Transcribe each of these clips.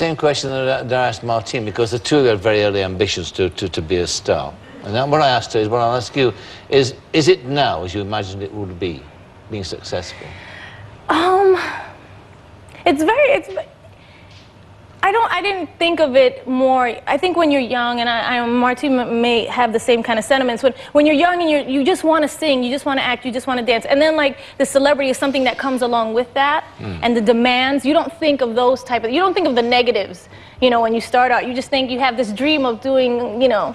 Same question that I asked Martine, because the two of you are very early ambitions to be a star. And then what I asked her is, what I'll ask you is it now as you imagined it would be, being successful? I didn't think of it more. I think when you're young, and Martine may have the same kind of sentiments, when you're young and you just want to sing, you just want to act, you just want to dance, and then like the celebrity is something that comes along with that, and the demands, you don't think of those you don't think of the negatives, you know, when you start out. You just think you have this dream of doing, you know,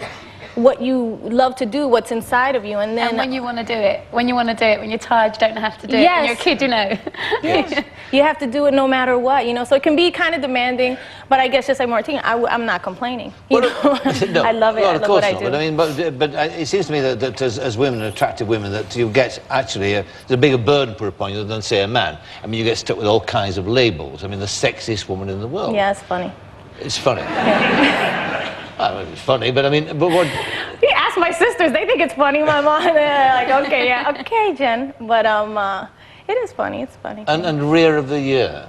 what you love to do, what's inside of you, and then... And when you want to do it, when you're tired, you don't have to do it, when you're a kid, you know. Yes. You have to do it no matter what, you know, so it can be kind of demanding, but I guess just like Martine, I'm not complaining, you know. No, I love it, I love what I do. But I mean, but it seems to me that as women, attractive women, that you get actually there's a bigger burden put upon you than, say, a man. I mean, you get stuck with all kinds of labels. I mean, the sexiest woman in the world. Yeah, it's funny. It's funny. Yeah. I mean, it's funny, but I mean, but what... You ask my sisters, they think it's funny. My mom, they're like, okay, yeah, okay, Jen. But it is funny, it's funny. And Rear of the Year.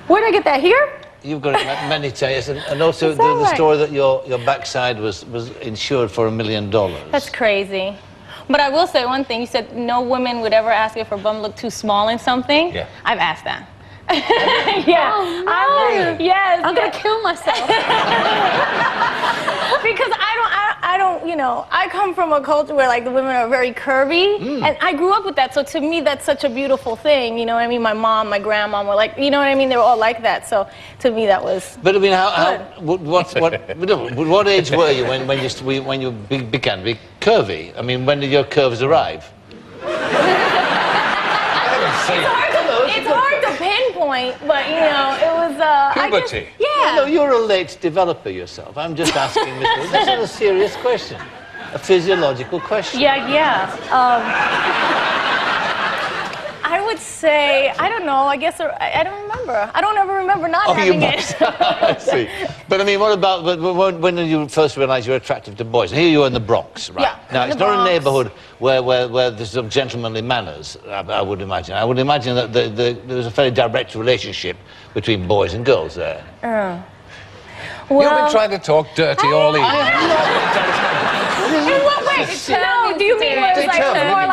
Where did I get that, here? You've got it many times, and also the story that your backside was insured for $1 million. That's crazy. But I will say one thing, you said no woman would ever ask if her bum looked too small in something. Yeah. I've asked that. Yeah. Oh, no. Yes. I'm gonna kill myself. Because I don't, you know, I come from a culture where like the women are very curvy, and I grew up with that. So to me, that's such a beautiful thing. You know what I mean? My mom, my grandma were like, you know what I mean? They were all like that. So to me, that was. But I mean, what age were you when you began to be curvy? I mean, when did your curves arrive? It's hard to pinpoint, but you know, it was puberty. Yeah. No, you're a late developer yourself. I'm just asking this is a serious question, a physiological question. Yeah. I would say, I don't know. I guess I don't remember. I don't ever remember not having it. I see. But I mean, what about when did you first realize you're attractive to boys? And here you are in the Bronx, right? Yeah. Now it's not a neighborhood where there's some gentlemanly manners. I would imagine. I would imagine that there was a fairly direct relationship between boys and girls there. Well, You've been trying to talk dirty all evening. In what way? No, do you mean where it's like more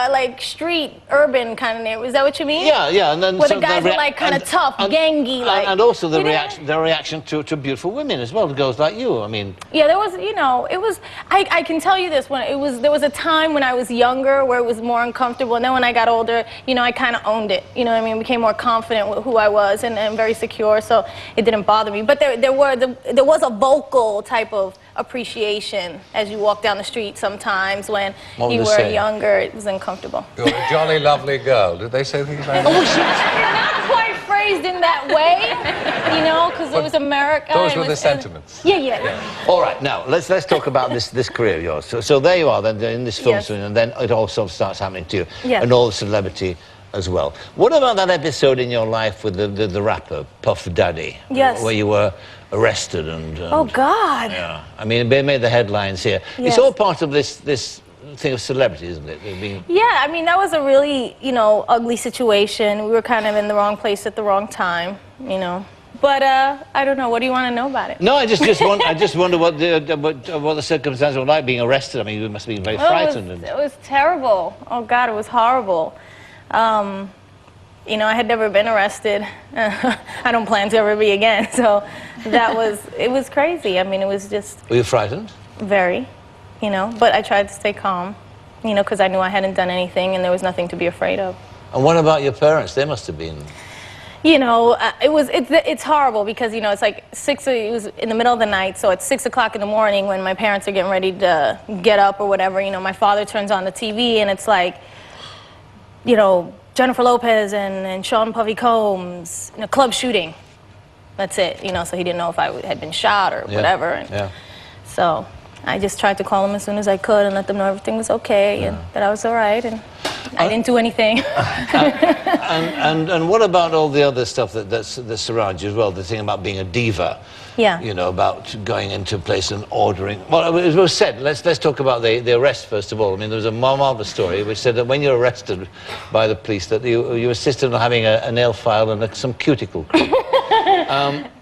like street, urban kind of neighborhood? Is that what you mean? Yeah, and then where the guys were like kind of tough, gangy, like. And also the reaction to beautiful women as well, girls like you. I mean. Yeah, there was, you know, it was. I can tell you this, there was a time when I was younger where it was more uncomfortable, and then when I got older, you know, I kind of owned it. You know what I mean? Became more confident with who I was and very secure, so it didn't bother me. But there was a vocal type of appreciation as you walk down the street sometimes when you were younger. It was uncomfortable. You're a jolly lovely girl. Did they say things like that? Not quite phrased in that way, you know, because it was America. Those were the sentiments. Yeah. All right, now let's talk about this career of yours. So there you are then in this film soon, and then it all sort of starts happening to you, and all the celebrity as well. What about that episode in your life with the rapper Puff Daddy? Yes. Where you were arrested and oh God. Yeah. I mean, they made the headlines here. Yes. It's all part of this thing of celebrity, isn't it? Yeah, I mean, that was a really, you know, ugly situation. We were kind of in the wrong place at the wrong time, you know. But I don't know. What do you want to know about it? No, I just wonder what the circumstances were like being arrested. I mean, you must have been very frightened. It was terrible. Oh God, it was horrible. You know, I had never been arrested. I don't plan to ever be again. So it was crazy. I mean, it was just. Were you frightened? Very, you know. But I tried to stay calm, you know, because I knew I hadn't done anything and there was nothing to be afraid of. And what about your parents? They must have been. You know, it's horrible because, you know, it's like it was in the middle of the night, so it's 6 o'clock in the morning when my parents are getting ready to get up or whatever. You know, my father turns on the TV and it's like, you know, Jennifer Lopez and Sean Puffy Combs in a club shooting. That's it, you know, so he didn't know if I had been shot or whatever. And so I just tried to call them as soon as I could and let them know everything was okay and that I was all right and I didn't do anything. and what about all the other stuff that surrounds you as well, the thing about being a diva? Yeah. You know, about going into a place and ordering. Well, it was said, let's talk about the arrest first of all. I mean, there was a marvelous story which said that when you were arrested by the police that you insisted on having a nail file and some cuticle cream.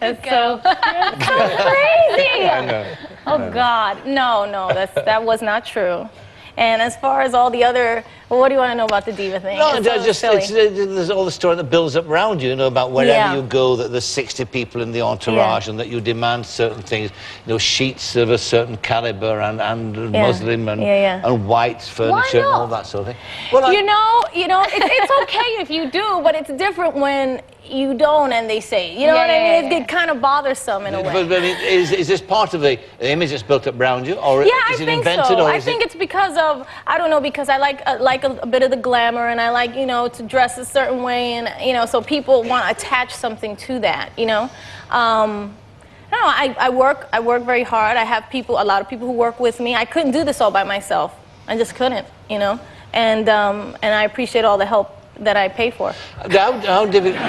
That's so crazy. I know. Oh God, no, that was not true. And as far as all the other, well, what do you want to know about the diva thing? No, It's there's all the story that builds up around you, about wherever you go, that there's 60 people in the entourage and that you demand certain things, sheets of a certain caliber and Muslim and white furniture and all that sort of thing. Well, it's okay if you do, but it's different when you don't and they say, what I mean? It's kind of bothersome in a way. But is this part of the image that's built up around you, or is it invented? So. Or I think it's because of, I don't know, because I like a bit of the glamour, and I like, to dress a certain way, and, so people want to attach something to that, I don't know, I work very hard. I have a lot of people who work with me. I couldn't do this all by myself. I just couldn't, and I appreciate all the help that I pay for. How difficult...